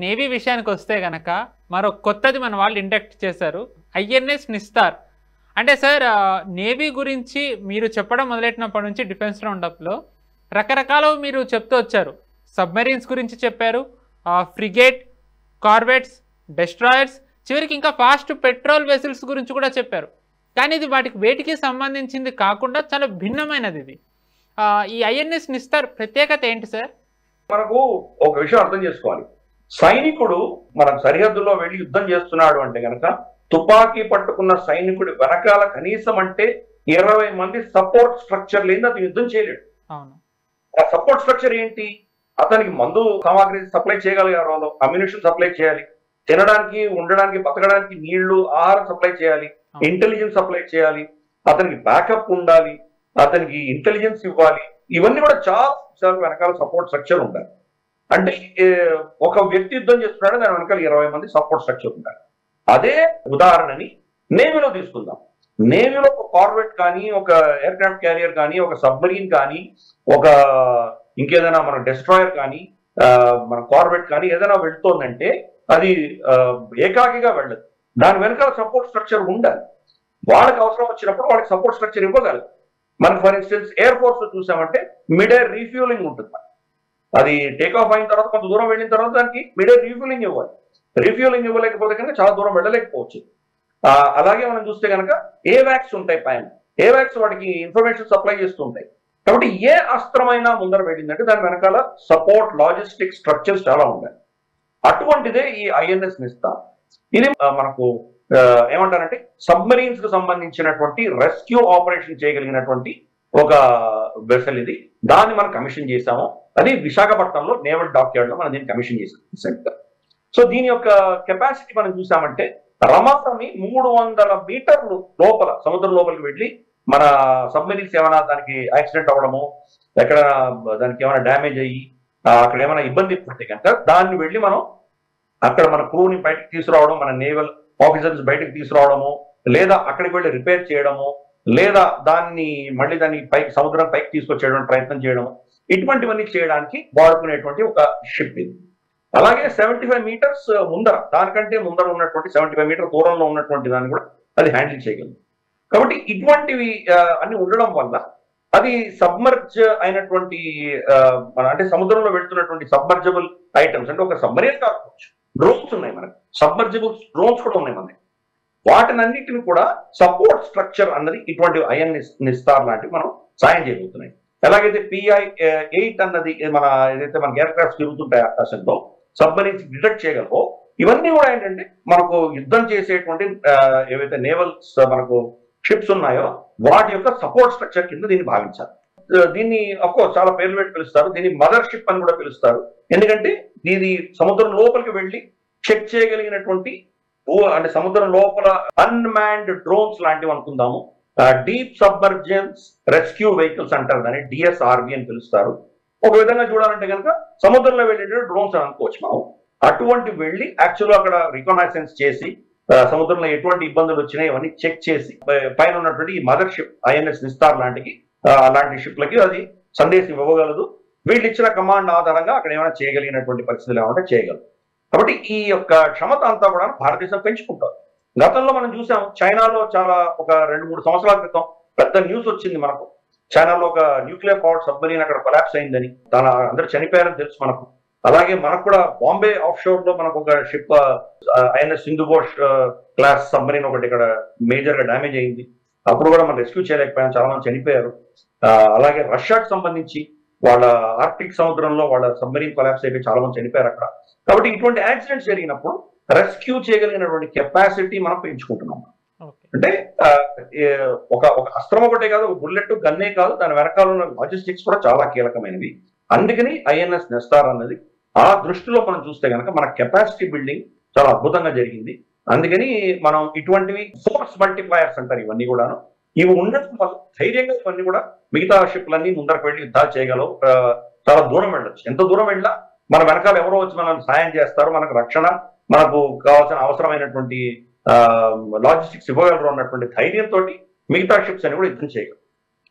Navy విషయానికి వస్తే గనక మరో కొత్తది మన వాళ్ళు ఇండక్ట్ చేశారు, ఐఎన్ఎస్ నిస్తార్. అంటే సార్ నేవీ గురించి మీరు చెప్పడం మొదలెట్టినప్పటి నుంచి డిఫెన్స్ రౌండప్లో రకరకాల మీరు చెప్తూ వచ్చారు. సబ్మెరీన్స్ గురించి చెప్పారు, ఫ్రిగేట్, కార్వెట్స్, డెస్ట్రాయర్స్, చివరికి ఇంకా ఫాస్ట్ పెట్రోల్ వెసిల్స్ గురించి కూడా చెప్పారు. కానీ ఇది వేటికి సంబంధించింది కాకుండా చాలా భిన్నమైనది ఇది. ఈ ఐఎన్ఎస్ నిస్తార్ ప్రత్యేకత ఏంటి సార్? మనకు ఒక విషయం అర్థం చేసుకోవాలి. సైనికుడు మన సరిహద్దులో వెళ్ళి యుద్ధం చేస్తున్నాడు అంటే కనుక తుపాకీ పట్టుకున్న సైనికుడు వెనకాల కనీసం అంటే 20 మంది సపోర్ట్ స్ట్రక్చర్ లేని అతను యుద్ధం చేయలేడు. ఆ సపోర్ట్ స్ట్రక్చర్ ఏంటి? అతనికి మందు సామాగ్రి సప్లై చేయగలిగారు, అమ్యునిషన్ సప్లై చేయాలి, తినడానికి, ఉండడానికి, బతకడానికి నీళ్లు, ఆహారం సప్లై చేయాలి, ఇంటెలిజెన్స్ సప్లై చేయాలి, అతనికి బ్యాకప్ ఉండాలి, అతనికి ఇంటెలిజెన్స్ ఇవ్వాలి. ఇవన్నీ కూడా చాలా వెనకాల సపోర్ట్ స్ట్రక్చర్ ఉండాలి. అంటే ఒక వ్యక్తి యుద్ధం చేస్తున్నాడు, దాని వెనకాల 20 మంది సపోర్ట్ స్ట్రక్చర్ ఉండాలి. అదే ఉదాహరణని నేవీలో తీసుకుందాం. నేవీలో ఒక కార్వెట్ కానీ, ఒక ఎయిర్ క్రాఫ్ట్ క్యారియర్ కానీ, ఒక సబ్మరీన్ కానీ, ఒక ఇంకేదైనా మన డెస్ట్రాయర్ కానీ, మన కార్వెట్ కానీ ఏదైనా వెళ్తోందంటే అది ఏకాకిగా వెళ్ళదు. దాని వెనకాల సపోర్ట్ స్ట్రక్చర్ ఉండాలి. వాళ్ళకి అవసరం వచ్చినప్పుడు వాళ్ళకి సపోర్ట్ స్ట్రక్చర్ ఇవ్వగలరు. మనం ఫర్ ఇన్స్టెన్స్ ఎయిర్ ఫోర్స్ లో చూసామంటే మిడ్ ఎయిర్ రీఫ్యూలింగ్ ఉంటుంది. అది టేక్ ఆఫ్ అయిన తర్వాత కొంత దూరం వెళ్ళిన తర్వాత దానికి మిడ్ ఎయిర్ రీఫ్యూలింగ్ ఇవ్వాలి. రీఫ్యూలింగ్ ఇవ్వలేకపోతే కనుక చాలా దూరం వెళ్ళలేకపోవచ్చు. అలాగే మనం చూస్తే కనుక ఏవాక్స్ ఉంటాయి పైన. ఏవాక్స్ వాటికి ఇన్ఫర్మేషన్ సప్లై చేస్తుంటాయి. కాబట్టి ఏ అస్త్రమైనా ముందర వెళ్ళిందంటే దాని వెనకాల సపోర్ట్ లాజిస్టిక్ స్ట్రక్చర్స్ చాలా ఉన్నాయి. అటువంటిదే ఈ ఐఎన్ఎస్ నిస్తార్. ఇది మనకు ఏమంటారంటే సబ్మరీన్స్ కు సంబంధించినటువంటి రెస్క్యూ ఆపరేషన్ చేయగలిగినటువంటి ఒక వెసల్ ఇది. దాన్ని మనం కమిషన్ చేసాము. అది విశాఖపట్నంలో నేవల్ డాక్ యార్డ్ లో మనం దీన్ని కమిషన్ చేసాం రీసెంట్ గా. సో దీని యొక్క కెపాసిటీ మనం చూసామంటే రమారమి 300 మీటర్లు లోపల సముద్రం లోపలికి వెళ్ళి మన సబ్మెరీన్స్ ఏమైనా దానికి యాక్సిడెంట్ అవ్వడము, ఎక్కడ దానికి ఏమైనా డ్యామేజ్ అయ్యి అక్కడ ఏమైనా ఇబ్బంది పడితే కనుక దాన్ని వెళ్ళి మనం అక్కడ మన క్రూని బయటకు తీసుకురావడం, మన నేవల్ ఆఫీసర్స్ బయటకు తీసుకురావడము, లేదా అక్కడికి వెళ్ళి రిపేర్ చేయడము, లేదా దాన్ని మళ్ళీ దాన్ని పైకి సముద్రం పైకి తీసుకొచ్చేయడం ప్రయత్నం చేయడము, ఇటువంటివన్నీ చేయడానికి వాడుకునేటువంటి ఒక షిప్ ఇది. అలాగే 75 మీటర్స్ ముందర, దానికంటే ముందర ఉన్నటువంటి 75 మీటర్ దూరంలో ఉన్నటువంటి దాన్ని కూడా అది హ్యాండిల్ చేయగలదు. కాబట్టి ఇటువంటివి అన్ని ఉండడం వల్ల అది సబ్మర్జ్ అయినటువంటి అంటే సముద్రంలో వెళ్తున్నటువంటి సబ్మర్జబుల్ ఐటమ్స్ అంటే ఒక సబ్మరీన్ కాకపోవచ్చు, డ్రోన్స్ ఉన్నాయి మనకి, సబ్మర్జబుల్ డ్రోన్స్ కూడా ఉన్నాయి మనకి. వాటినన్నిటిని కూడా సపోర్ట్ స్ట్రక్చర్ అన్నది ఇటువంటి ఐఎన్ఎస్ నిస్తార్ లాంటివి మనం సాయం చేయబోతున్నాయి. ఎలాగైతే PI-8 అన్నది మన ఏదైతే మన ఎయిర్ క్రాఫ్ట్స్ తిరుగుతుంటాయి ఆకాశంలో సబ్మరీన్స్ డిటెక్ట్ చేయగలవో, ఇవన్నీ కూడా ఏంటంటే మనకు యుద్ధం చేసేటువంటి ఏవైతే నేవల్స్ మనకు షిప్స్ ఉన్నాయో వాటి యొక్క సపోర్ట్ స్ట్రక్చర్ కింద దీన్ని భావించాలి. దీన్ని అఫ్కోర్స్ చాలా పేర్లు పెట్టి పిలుస్తారు. దీన్ని మదర్ షిప్ అని కూడా పిలుస్తారు. ఎందుకంటే ఇది సముద్రం లోపలికి వెళ్ళి చెక్ చేయగలిగినటువంటి అంటే సముద్రం లోపల అన్మాన్డ్ డ్రోన్స్ లాంటివి అనుకుందాము, డీప్ సబ్మర్జెన్స్ రెస్క్యూ వెహికల్స్ అంటారు, దాన్ని DSRV అని పిలుస్తారు. ఒక విధంగా చూడాలంటే కనుక సముద్రంలో వెళ్ళేటువంటి డ్రోన్స్ అని అనుకోవచ్చు మనం. అటువంటి వెళ్ళి యాక్చువల్గా అక్కడ రికగ్నైసెన్స్ చేసి సముద్రంలో ఎటువంటి ఇబ్బందులు వచ్చినాయి ఇవన్నీ చెక్ చేసి పైన ఉన్నటువంటి ఈ మదర్ షిప్ ఐఎన్ఎస్ నిస్తార్ అలాంటి షిప్లకి అది సందేశం ఇవ్వగలదు. వీళ్ళు ఇచ్చిన కమాండ్ ఆధారంగా అక్కడ ఏమైనా చేయగలిగినటువంటి పరిస్థితులు ఏమంటే చేయగలదు. కాబట్టి ఈ యొక్క క్షమత అంతా కూడా భారతదేశం పెంచుకుంటారు. గతంలో మనం చూసాం చైనాలో చాలా ఒక 2-3 సంవత్సరాల క్రితం పెద్ద న్యూస్ వచ్చింది మనకు. చైనాలో ఒక న్యూక్లియర్ పవర్డ్ సబ్మరీన్ అక్కడ కొలాప్స్ అయిందని, అందరూ చనిపోయారని తెలుసు మనకు. అలాగే మనకు కూడా బాంబే ఆఫ్ షోర్ లో మనకు ఒక షిప్ ఐఎన్ఎస్ సింధుఘోష్ క్లాస్ సబ్మరీన్ ఒకటి ఇక్కడ మేజర్ గా డ్యామేజ్ అయింది. అప్పుడు కూడా మనం రెస్క్యూ చేయలేకపోయాం, చాలా మంది చనిపోయారు. అలాగే రష్యాకు సంబంధించి వాళ్ళ ఆర్క్టిక్ సముద్రంలో వాళ్ళ సబ్మరీన్ కొలాప్స్ అయిపోయి చాలా మంది చనిపోయారు అక్కడ. కాబట్టి ఇటువంటి యాక్సిడెంట్స్ జరిగినప్పుడు రెస్క్యూ చేయగలిగినటువంటి కెపాసిటీ మనం పెంచుకుంటున్నాం. అంటే ఒక అస్త్రం ఒకటే కాదు, ఒక బుల్లెట్ గన్నే కాదు, దాని వెనకాల ఉన్న లాజిస్టిక్స్ కూడా చాలా కీలకమైనవి. అందుకని ఐఎన్ఎస్ నిస్తార్ అన్నది ఆ దృష్టిలో మనం చూస్తే కనుక మన కెపాసిటీ బిల్డింగ్ చాలా అద్భుతంగా జరిగింది. అందుకని మనం ఇటువంటివి ఫోర్స్ మల్టిప్లయర్స్ అంటారు ఇవన్నీ కూడాను. ఇవి ఉండడం వల్ల ధైర్యంగా ఇవన్నీ కూడా మిగతా షిప్లన్నీ ముందరకు వెళ్ళి యుద్ధాలు చేయగలవు. చాలా దూరం వెళ్ళొచ్చు. ఎంత దూరం వెళ్ళినా మన వెనకాల ఎవరో వచ్చి మనం సాయం చేస్తారు, మనకు రక్షణ, మనకు కావాల్సిన అవసరమైనటువంటి లాజిస్టిక్స్ ఇవ్వగలరు అన్నటువంటి ధైర్యంతో మిగతా షిప్స్ అని కూడా యుద్ధం చేయగలరు.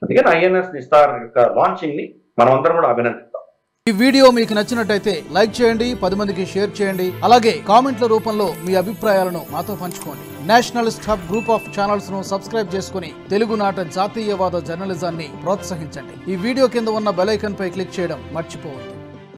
అందుకని ఐఎన్ఎస్ నిస్తార్ యొక్క లాంచింగ్ ని మనం అందరం కూడా అభినందిస్తాం. ఈ వీడియో మీకు నచ్చినట్టయితే లైక్ చేయండి, 10 మందికి షేర్ చేయండి. అలాగే కామెంట్ల రూపంలో మీ అభిప్రాయాలను మాతో పంచుకోండి. Nationalist hub group of channels ను సబ్స్క్రైబ్ చేసుకుని తెలుగునాట జాతీయవాద జర్నలిజాన్ని ప్రోత్సహించండి. ఈ వీడియో కింద ఉన్న బెల్ ఐకాన్ పై క్లిక్ చేయడం మర్చిపోవద్దు.